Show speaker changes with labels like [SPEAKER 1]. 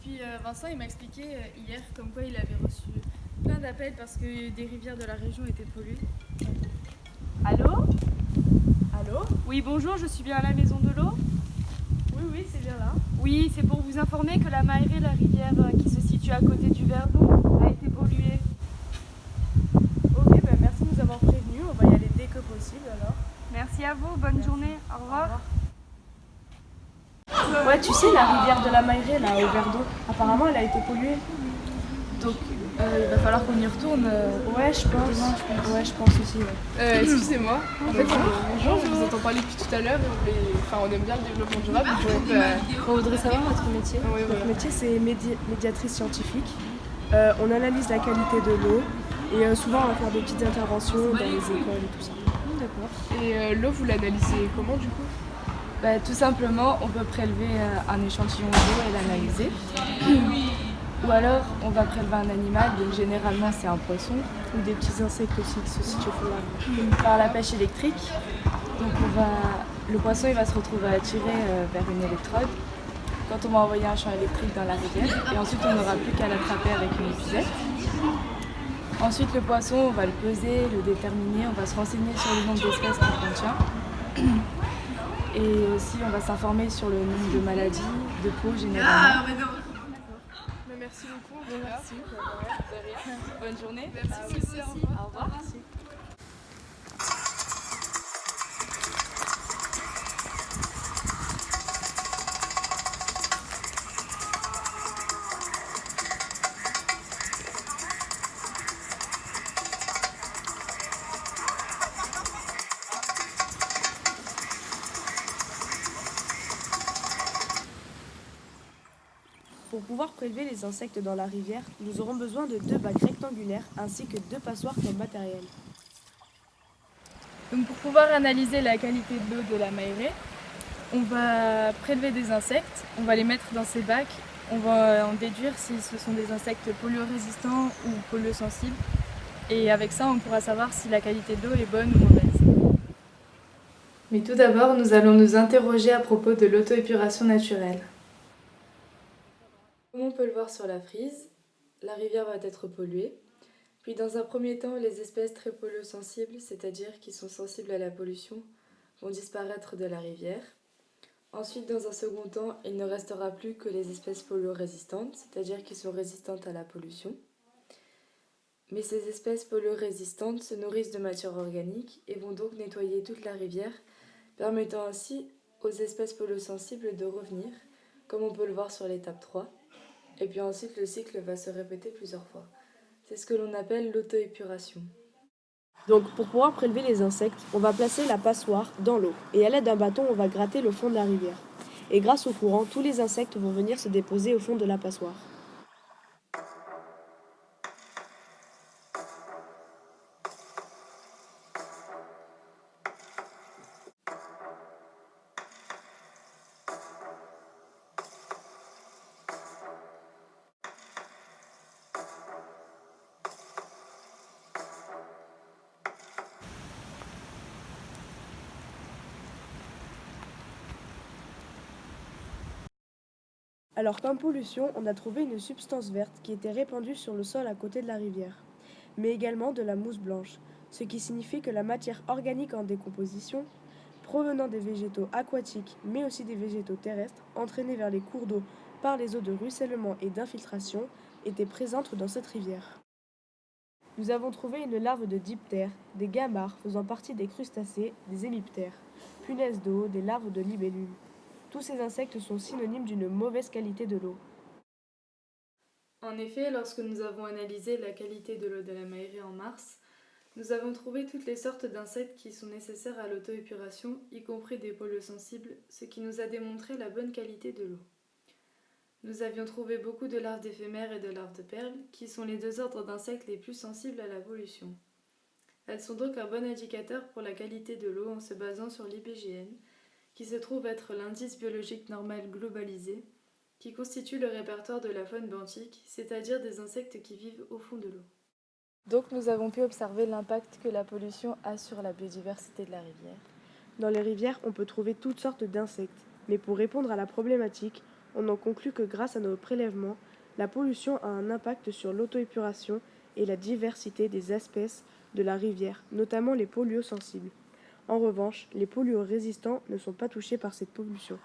[SPEAKER 1] puis Vincent, il m'a expliqué hier comme quoi il avait reçu plein d'appels parce que des rivières de la région étaient polluées.
[SPEAKER 2] Allô?
[SPEAKER 1] Allô?
[SPEAKER 2] Oui, bonjour, je suis bien à la maison de l'eau.
[SPEAKER 1] Oui, c'est bien là.
[SPEAKER 2] Oui, c'est pour vous informer que la Maéré, la rivière qui se situe à côté du Verdon, a été polluée.
[SPEAKER 1] Ok, merci de nous avoir prévenus. On va y aller dès que possible alors.
[SPEAKER 2] Merci à vous, bonne journée, au revoir.
[SPEAKER 1] Ouais, tu sais, la rivière de la Mailleraie, là, au Verdon, apparemment, elle a été polluée.
[SPEAKER 2] Donc, il va falloir qu'on y retourne.
[SPEAKER 1] Ouais, je pense. Ouais, je pense aussi. Ouais.
[SPEAKER 3] Excusez-moi, en fait, bonjour, je vous entends parler depuis tout à l'heure, on aime bien le développement durable, donc
[SPEAKER 1] On voudrait savoir votre métier.
[SPEAKER 3] oui,
[SPEAKER 1] Notre
[SPEAKER 3] voilà.
[SPEAKER 1] métier, c'est médiatrice scientifique. On analyse la qualité de l'eau et souvent, on va faire des petites interventions dans les écoles et tout ça.
[SPEAKER 2] D'accord.
[SPEAKER 3] Et l'eau, vous l'analysez comment du coup?
[SPEAKER 2] Tout simplement, on peut prélever un échantillon d'eau et l'analyser. Ou alors, on va prélever un animal, donc généralement c'est un poisson.
[SPEAKER 1] Ou des petits insectes aussi qui se situent au fond de la
[SPEAKER 2] Par la pêche électrique. Donc le poisson il va se retrouver attiré vers une électrode. Quand on va envoyer un champ électrique dans la rivière, et ensuite on n'aura plus qu'à l'attraper avec une épuisette. Ensuite le poisson, on va le peser, le déterminer, on va se renseigner sur le nombre d'espèces qu'il contient. Et aussi on va s'informer sur le nombre de maladies, de peau généralement.
[SPEAKER 3] Merci beaucoup.
[SPEAKER 2] Merci. Bonne journée.
[SPEAKER 3] Merci vous aussi, au revoir.
[SPEAKER 2] Au revoir.
[SPEAKER 1] Pour pouvoir prélever les insectes dans la rivière, nous aurons besoin de 2 bacs rectangulaires ainsi que 2 passoires comme matériel.
[SPEAKER 2] Donc pour pouvoir analyser la qualité de l'eau de la Maéré, on va prélever des insectes, on va les mettre dans ces bacs, on va en déduire si ce sont des insectes polluorésistants ou polluosensibles. Et avec ça, on pourra savoir si la qualité de l'eau est bonne ou mauvaise. Mais tout d'abord, nous allons nous interroger à propos de l'auto-épuration naturelle. Comme on peut le voir sur la frise, la rivière va être polluée. Puis dans un premier temps, les espèces très polluosensibles, c'est-à-dire qui sont sensibles à la pollution, vont disparaître de la rivière. Ensuite, dans un second temps, il ne restera plus que les espèces polluorésistantes, c'est-à-dire qui sont résistantes à la pollution. Mais ces espèces polluorésistantes se nourrissent de matière organique et vont donc nettoyer toute la rivière, permettant ainsi aux espèces polluosensibles de revenir, comme on peut le voir sur l'étape 3. Et puis ensuite, le cycle va se répéter plusieurs fois. C'est ce que l'on appelle l'auto-épuration.
[SPEAKER 1] Donc pour pouvoir prélever les insectes, on va placer la passoire dans l'eau et à l'aide d'un bâton, on va gratter le fond de la rivière. Et grâce au courant, tous les insectes vont venir se déposer au fond de la passoire. Alors comme pollution, on a trouvé une substance verte qui était répandue sur le sol à côté de la rivière, mais également de la mousse blanche, ce qui signifie que la matière organique en décomposition, provenant des végétaux aquatiques mais aussi des végétaux terrestres, entraînés vers les cours d'eau par les eaux de ruissellement et d'infiltration, était présente dans cette rivière. Nous avons trouvé une larve de diptère, des gamarres faisant partie des crustacés, des hémiptères, punaises d'eau, des larves de libellules. Tous ces insectes sont synonymes d'une mauvaise qualité de l'eau.
[SPEAKER 2] En effet, lorsque nous avons analysé la qualité de l'eau de la Maéré en mars, nous avons trouvé toutes les sortes d'insectes qui sont nécessaires à l'auto-épuration, y compris des polluosensibles, ce qui nous a démontré la bonne qualité de l'eau. Nous avions trouvé beaucoup de larves d'éphémères et de larves de perles, qui sont les 2 ordres d'insectes les plus sensibles à la pollution. Elles sont donc un bon indicateur pour la qualité de l'eau en se basant sur l'IBGN, qui se trouve être l'indice biologique normal globalisé, qui constitue le répertoire de la faune benthique, c'est-à-dire des insectes qui vivent au fond de l'eau. Donc nous avons pu observer l'impact que la pollution a sur la biodiversité de la rivière.
[SPEAKER 1] Dans les rivières, on peut trouver toutes sortes d'insectes, mais pour répondre à la problématique, On en conclut que grâce à nos prélèvements, la pollution a un impact sur l'auto-épuration et la diversité des espèces de la rivière, notamment les polluants sensibles. En revanche, les polluants résistants ne sont pas touchés par cette pollution.